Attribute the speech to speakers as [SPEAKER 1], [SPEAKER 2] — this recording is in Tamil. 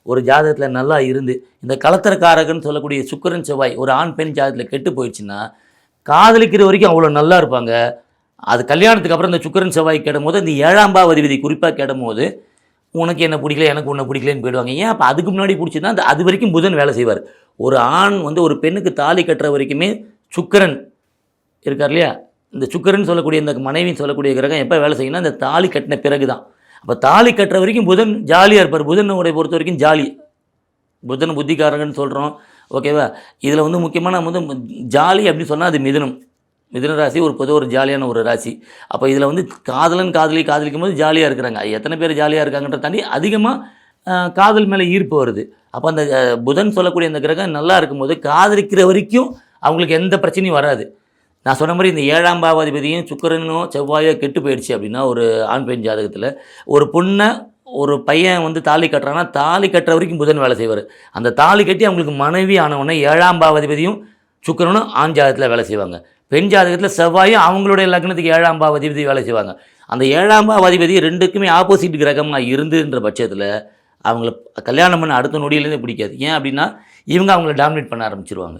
[SPEAKER 1] ஒரு ஜாதகத்தில் நல்லா இருந்து இந்த கலத்திரக்காரகன்னு சொல்லக்கூடிய சுக்கிரன் செவ்வாய் ஒரு ஆண் பெண் ஜாதகத்தில் கெட்டு போயிடுச்சுன்னா காதலிக்கிற வரைக்கும் அவ்வளோ நல்லா இருப்பாங்க. அது கல்யாணத்துக்கு அப்புறம் இந்த சுக்கிரன் செவ்வாய் கெடும்போது இந்த 7ஆம் பாவாதிபதி குறிப்பாக கெடும்போது உனக்கு என்ன பிடிக்கல எனக்கு உன்னை பிடிக்கலன்னு போயிடுவாங்க. ஏன் அப்போ அதுக்கு முன்னாடி பிடிச்சின்னா அது வரைக்கும் புதன் வேலை செய்வார். ஒரு ஆண் வந்து ஒரு பெண்ணுக்கு தாலி கட்டுற வரைக்குமே சுக்கிரன் இருக்கார் இல்லையா, இந்த சுக்கிரன் சொல்லக்கூடிய இந்த மனைவின்னு சொல்லக்கூடிய கிரகம் எப்போ வேலை செய்யணும்னா இந்த தாலி கட்டின பிறகு தான். அப்போ தாலி கட்டுற வரைக்கும் புதன் ஜாலியாக இருப்பார். புதனுடைய பொறுத்த வரைக்கும் ஜாலி. புதன் புத்திக்காரங்கன்னு சொல்கிறோம், ஓகேவா. இதில் வந்து முக்கியமாக நம்ம வந்து ஜாலி அப்படின்னு சொன்னால் அது மிதுனம். மிதுன ராசி ஒரு பொதுவாக ஒரு ஜாலியான ஒரு ராசி. அப்போ இதில் வந்து காதலிக்கும் போது ஜாலியாக இருக்கிறாங்க. எத்தனை பேர் ஜாலியாக இருக்காங்கன்றத தாண்டி அதிகமாக காதல் மேலே ஈர்ப்பு வருது. அப்போ அந்த புதன் சொல்லக்கூடிய அந்த கிரகம் நல்லா இருக்கும்போது காதலிக்கிற வரைக்கும் அவங்களுக்கு எந்த பிரச்சனையும் வராது. நான் சொன்ன மாதிரி இந்த 7ஆம் பாவாதிபதியும் சுக்கிரனோ செவ்வாயோ கெட்டு போயிடுச்சு அப்படின்னா ஒரு ஆண் பெண் ஜாதகத்தில் ஒரு பொண்ணை ஒரு பையன் வந்து தாலி கட்டுறான்னா தாலி கட்டுற வரைக்கும் புதன் வேலை செய்வார். அந்த தாலி கட்டி அவங்களுக்கு மனைவி ஆனவுடனே 7ஆம் பாவாதிபதியும் சுக்கிரனும் ஆண் ஜாதகத்தில் வேலை செய்வாங்க. பெண் ஜாதகத்தில் செவ்வாயும் அவங்களுடைய லக்னத்துக்கு 7ஆம் பாவாதிபதி வேலை செய்வாங்க. அந்த 7ஆம் பாவாதிபதி ரெண்டுக்குமே ஆப்போசிட் கிரகமாக இருந்துன்ற பட்சத்தில் அவங்கள கல்யாணம் பண்ண அடுத்த நொடியிலேருந்து பிடிக்காது. ஏன் அப்படின்னா இவங்க அவங்கள டாமினேட் பண்ண ஆரம்பிச்சிருவாங்க.